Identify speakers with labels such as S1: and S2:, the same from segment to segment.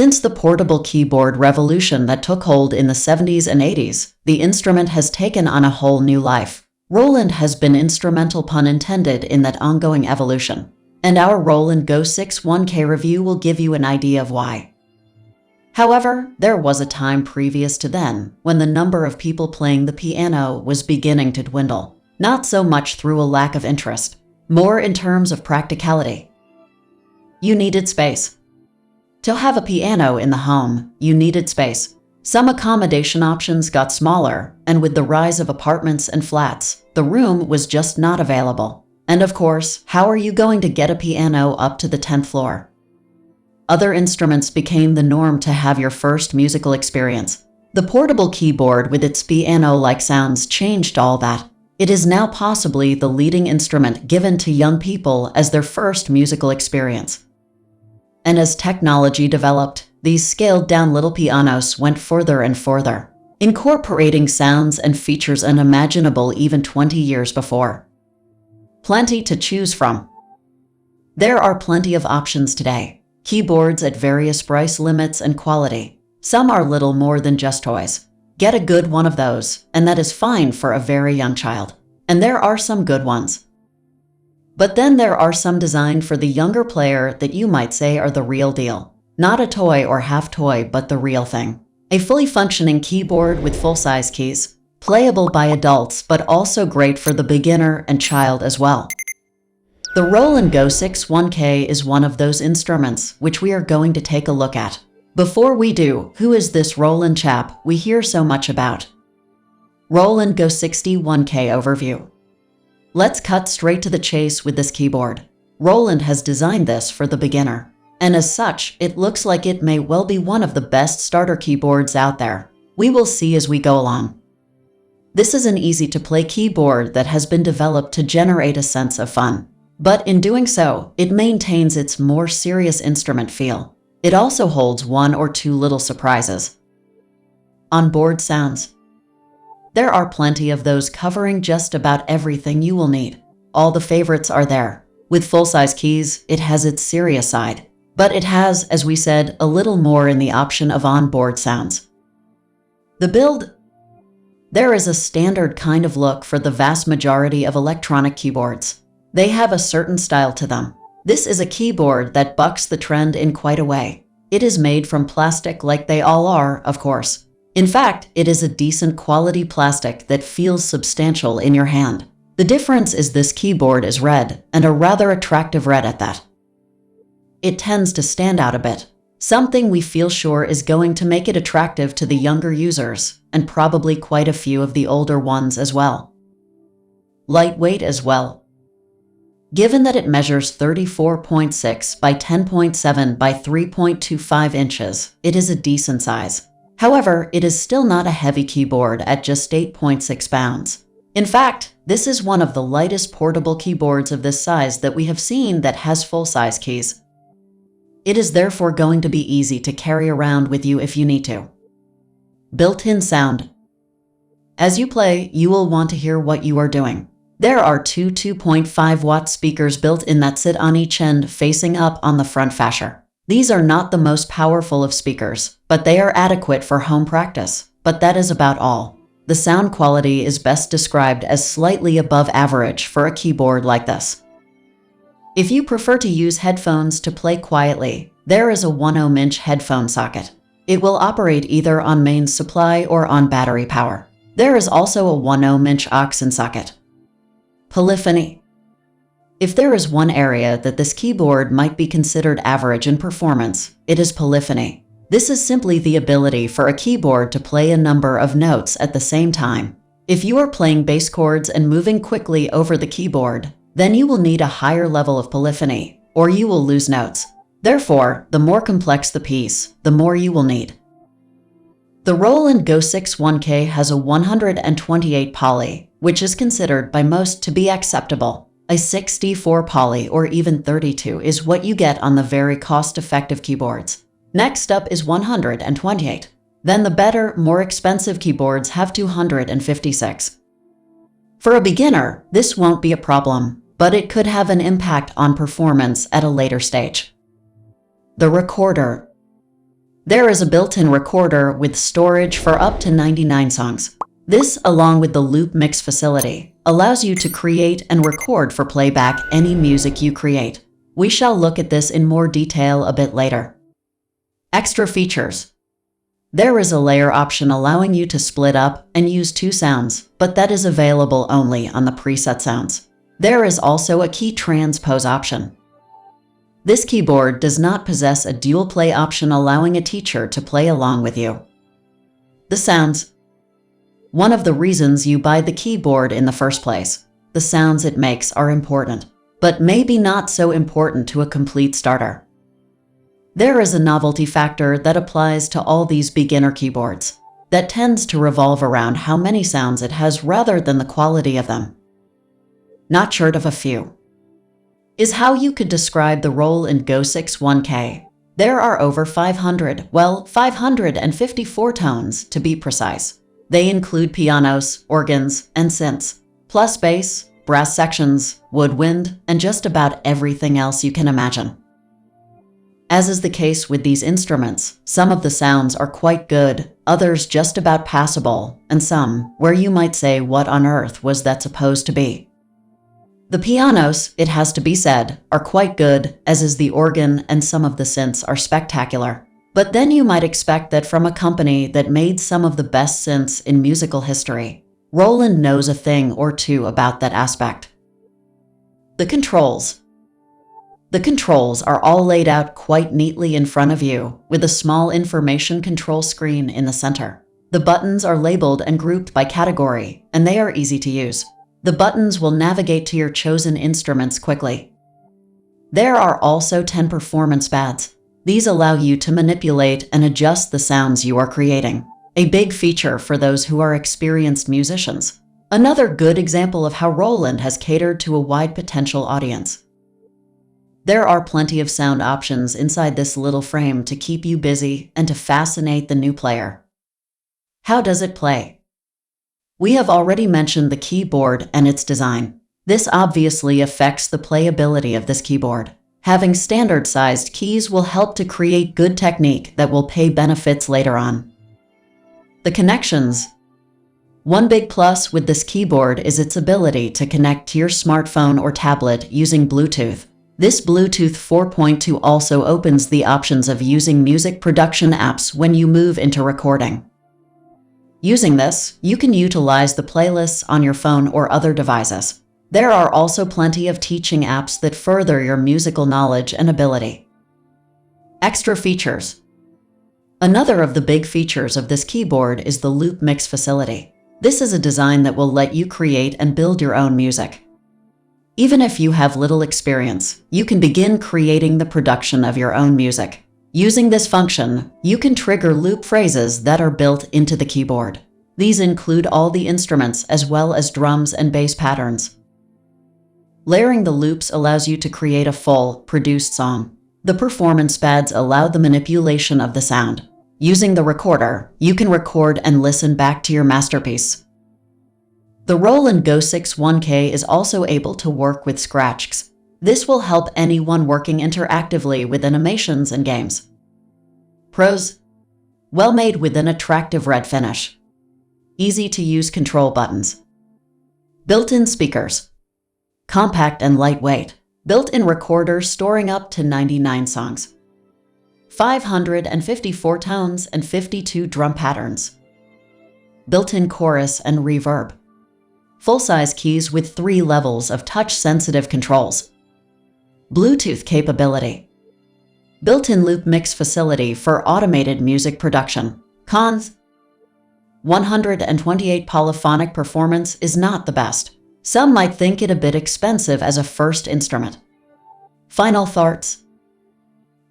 S1: Since the portable keyboard revolution that took hold in the 70s and 80s, the instrument has taken on a whole new life. Roland has been instrumental, pun intended, in that ongoing evolution. And our Roland GO-61K review will give you an idea of why. However, there was a time previous to then when the number of people playing the piano was beginning to dwindle. Not so much through a lack of interest, more in terms of practicality. You needed space. To have a piano in the home, you needed space. Some accommodation options got smaller, and with the rise of apartments and flats, the room was just not available. And of course, how are you going to get a piano up to the 10th floor? Other instruments became the norm to have your first musical experience. The portable keyboard with its piano-like sounds changed all that. It is now possibly the leading instrument given to young people as their first musical experience. And as technology developed, these scaled-down little pianos went further and further, incorporating sounds and features unimaginable even 20 years before. Plenty to choose from. There are plenty of options today. Keyboards at various price limits and quality. Some are little more than just toys. Get a good one of those, and that is fine for a very young child. And there are some good ones. But then there are some designed for the younger player that you might say are the real deal. Not a toy or half toy, but the real thing. A fully functioning keyboard with full-size keys. Playable by adults, but also great for the beginner and child as well. The Roland GO-61K is one of those instruments which we are going to take a look at. Before we do, who is this Roland chap we hear so much about? Roland GO-61K overview. Let's cut straight to the chase with this keyboard. Roland has designed this for the beginner, and as such, it looks like it may well be one of the best starter keyboards out there. We will see as we go along. This is an easy-to-play keyboard that has been developed to generate a sense of fun. But in doing so, it maintains its more serious instrument feel. It also holds one or two little surprises. Onboard sounds. There are plenty of those covering just about everything you will need. All the favorites are there. With full-size keys, it has its serious side. But it has, as we said, a little more in the option of onboard sounds. The build. There is a standard kind of look for the vast majority of electronic keyboards. They have a certain style to them. This is a keyboard that bucks the trend in quite a way. It is made from plastic like they all are, of course. In fact, it is a decent quality plastic that feels substantial in your hand. The difference is this keyboard is red, and a rather attractive red at that. It tends to stand out a bit, something we feel sure is going to make it attractive to the younger users, and probably quite a few of the older ones as well. Lightweight as well. Given that it measures 34.6 by 10.7 by 3.25 inches, it is a decent size. However, it is still not a heavy keyboard at just 8.6 pounds. In fact, this is one of the lightest portable keyboards of this size that we have seen that has full-size keys. It is therefore going to be easy to carry around with you if you need to. Built-in sound. As you play, you will want to hear what you are doing. There are two 2.5-watt speakers built in that sit on each end facing up on the front fascia. These are not the most powerful of speakers, but they are adequate for home practice. But that is about all. The sound quality is best described as slightly above average for a keyboard like this. If you prefer to use headphones to play quietly, there is a 1-ohm-inch headphone socket. It will operate either on mains supply or on battery power. There is also a 1-ohm-inch aux-in socket. Polyphony. If there is one area that this keyboard might be considered average in performance, it is polyphony. This is simply the ability for a keyboard to play a number of notes at the same time. If you are playing bass chords and moving quickly over the keyboard, then you will need a higher level of polyphony, or you will lose notes. Therefore, the more complex the piece, the more you will need. The Roland GO-61K has a 128 poly, which is considered by most to be acceptable. A 64 poly or even 32 is what you get on the very cost-effective keyboards. Next up is 128. Then the better, more expensive keyboards have 256. For a beginner, this won't be a problem, but it could have an impact on performance at a later stage. The recorder. There is a built-in recorder with storage for up to 99 songs. This, along with the loop mix facility, allows you to create and record for playback any music you create. We shall look at this in more detail a bit later. Extra features. There is a layer option allowing you to split up and use two sounds, but that is available only on the preset sounds. There is also a key transpose option. This keyboard does not possess a dual play option allowing a teacher to play along with you. The sounds. One of the reasons you buy the keyboard in the first place. The sounds it makes are important, but maybe not so important to a complete starter. There is a novelty factor that applies to all these beginner keyboards that tends to revolve around how many sounds it has rather than the quality of them. Not short of a few is how you could describe the Roland GO-61K. There are over 554 tones to be precise. They include pianos, organs, and synths, plus bass, brass sections, woodwind, and just about everything else you can imagine. As is the case with these instruments, some of the sounds are quite good, others just about passable, and some where you might say, what on earth was that supposed to be? The pianos, it has to be said, are quite good, as is the organ, and some of the synths are spectacular. But then you might expect that from a company that made some of the best synths in musical history. Roland knows a thing or two about that aspect. The controls. The controls are all laid out quite neatly in front of you, with a small information control screen in the center. The buttons are labeled and grouped by category, and they are easy to use. The buttons will navigate to your chosen instruments quickly. There are also 10 performance pads. These allow you to manipulate and adjust the sounds you are creating. A big feature for those who are experienced musicians. Another good example of how Roland has catered to a wide potential audience. There are plenty of sound options inside this little frame to keep you busy and to fascinate the new player. How does it play? We have already mentioned the keyboard and its design. This obviously affects the playability of this keyboard. Having standard-sized keys will help to create good technique that will pay benefits later on. The connections. One big plus with this keyboard is its ability to connect to your smartphone or tablet using Bluetooth. This Bluetooth 4.2 also opens the options of using music production apps when you move into recording. Using this, you can utilize the playlists on your phone or other devices. There are also plenty of teaching apps that further your musical knowledge and ability. Extra features. Another of the big features of this keyboard is the loop mix facility. This is a design that will let you create and build your own music. Even if you have little experience, you can begin creating the production of your own music. Using this function, you can trigger loop phrases that are built into the keyboard. These include all the instruments as well as drums and bass patterns. Layering the loops allows you to create a full, produced song. The performance pads allow the manipulation of the sound. Using the recorder, you can record and listen back to your masterpiece. The Roland GO-61K is also able to work with scratches. This will help anyone working interactively with animations and games. Pros. Well made with an attractive red finish. Easy to use control buttons. Built-in speakers. Compact and lightweight. Built-in recorder storing up to 99 songs. 554 tones and 52 drum patterns. Built-in chorus and reverb. Full-size keys with 3 levels of touch-sensitive controls. Bluetooth capability. Built-in loop mix facility for automated music production. Cons. 128 polyphonic performance is not the best. Some might think it a bit expensive as a first instrument. Final thoughts.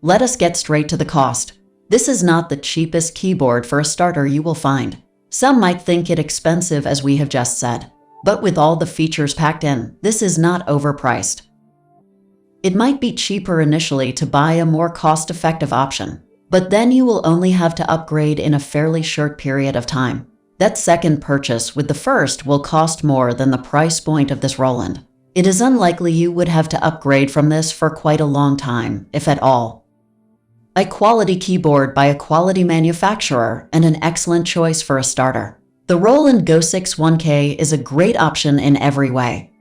S1: Let us get straight to the cost. This is not the cheapest keyboard for a starter you will find. Some might think it expensive as we have just said. But with all the features packed in, this is not overpriced. It might be cheaper initially to buy a more cost-effective option, but then you will only have to upgrade in a fairly short period of time. That second purchase with the first will cost more than the price point of this Roland. It is unlikely you would have to upgrade from this for quite a long time, if at all. A quality keyboard by a quality manufacturer and an excellent choice for a starter. The Roland GO-61K is a great option in every way.